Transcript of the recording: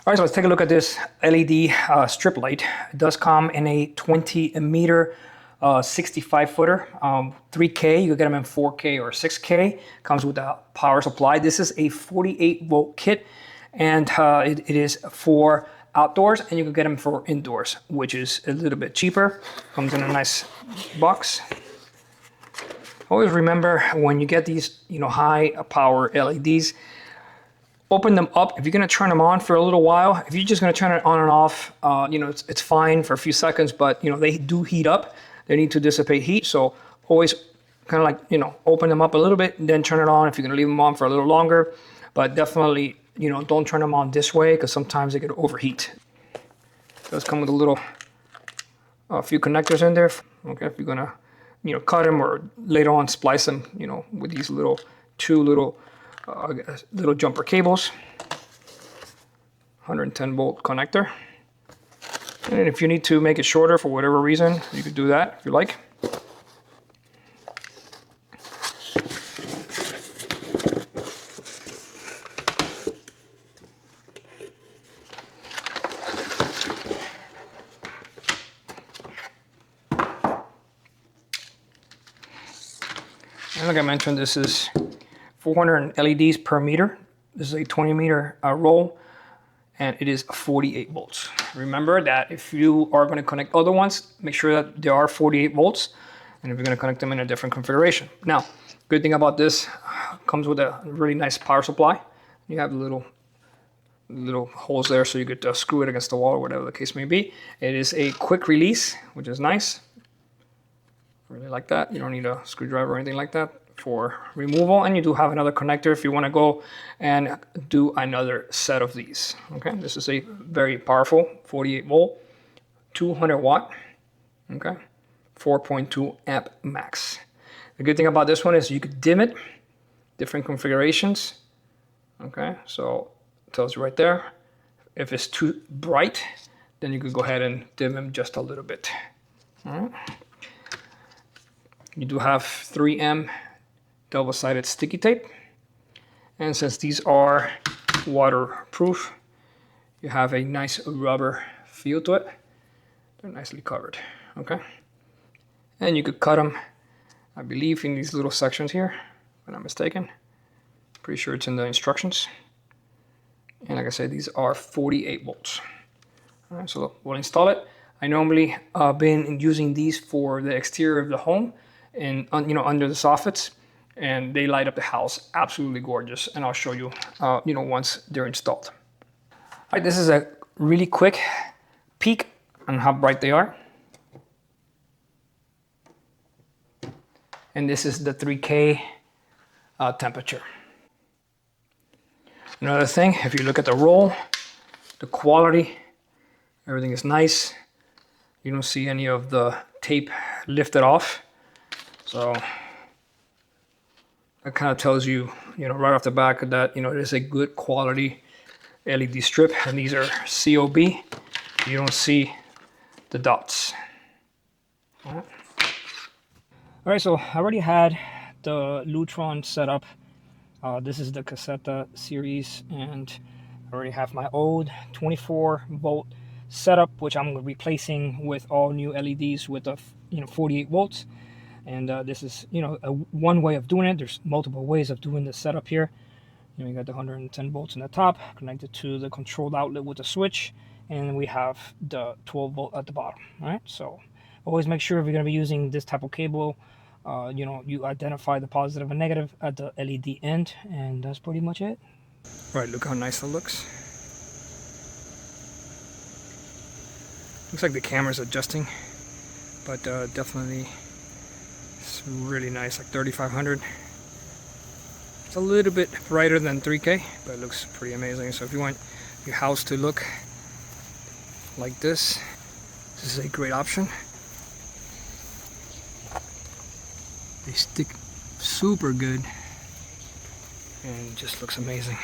All right, so let's take a look at this LED strip light. It does come in a 20 meter 65 footer, 3K. You can get them in 4K or 6K. Comes with a power supply. This is a 48 volt kit, and it is for outdoors, and you can get them for indoors, which is a little bit cheaper. Comes in a nice box. Always remember when you get these, high power LEDs, open them up. If you're going to turn them on for a little while, if you're just going to turn it on and off, it's fine for a few seconds, but they do heat up. They need to dissipate heat. So always kind of like, open them up a little bit and then turn it on if you're going to leave them on for a little longer. But definitely, don't turn them on this way because sometimes they could overheat. It does come with a few connectors in there. Okay, if you're going to, cut them or later on splice them, with these two little jumper cables. 110 volt connector. And if you need to make it shorter for whatever reason, you could do that if you like. And like I mentioned, this is 400 LEDs per meter. This is a 20 meter roll, and it is 48 volts. Remember that if you are going to connect other ones, make sure that they are 48 volts, and if you're going to connect them in a different configuration. Now, good thing about this, comes with a really nice power supply. You have little holes there so you could screw it against the wall or whatever the case may be. It is a quick release, which is nice. Really like that. You don't need a screwdriver or anything like that for removal, and you do have another connector if you want to go and do another set of these. Okay, this is a very powerful 48 volt, 200 watt, okay, 4.2 amp max. The good thing about this one is you could dim it, different configurations. Okay, so it tells you right there. If it's too bright, then you could go ahead and dim them just a little bit. All right. You do have 3M double-sided sticky tape, and since these are waterproof, you have a nice rubber feel to it. They're nicely covered. Okay, and you could cut them, I believe, in these little sections here, if I'm not mistaken. Pretty sure it's in the instructions. And like I said, these are 48 volts. All right, so we'll install it. I normally been using these for the exterior of the home and under the soffits, and they light up the house absolutely gorgeous, and I'll show you once they're installed. All right, this is a really quick peek on how bright they are, and this is the 3K temperature. Another thing, if you look at the roll, the quality, everything is nice. You don't see any of the tape lifted off. So that kind of tells you, right off the back that, it is a good quality LED strip, and these are COB. You don't see the dots. All right, so I already had the Lutron set up. This is the Cassetta series, and I already have my old 24 volt setup, which I'm replacing with all new LEDs with a 48 volts. And this is one way of doing it. There's multiple ways of doing this setup here. You got the 110 volts in the top connected to the controlled outlet with a switch, and we have the 12 volt at the bottom. All right, so always make sure if you're going to be using this type of cable, you identify the positive and negative at the LED end, and that's pretty much it. All right, look how nice that looks. Looks like the camera's adjusting, but definitely it's really nice, like 3500. It's a little bit brighter than 3K, but it looks pretty amazing. So if you want your house to look like this is a great option. They stick super good and just looks amazing.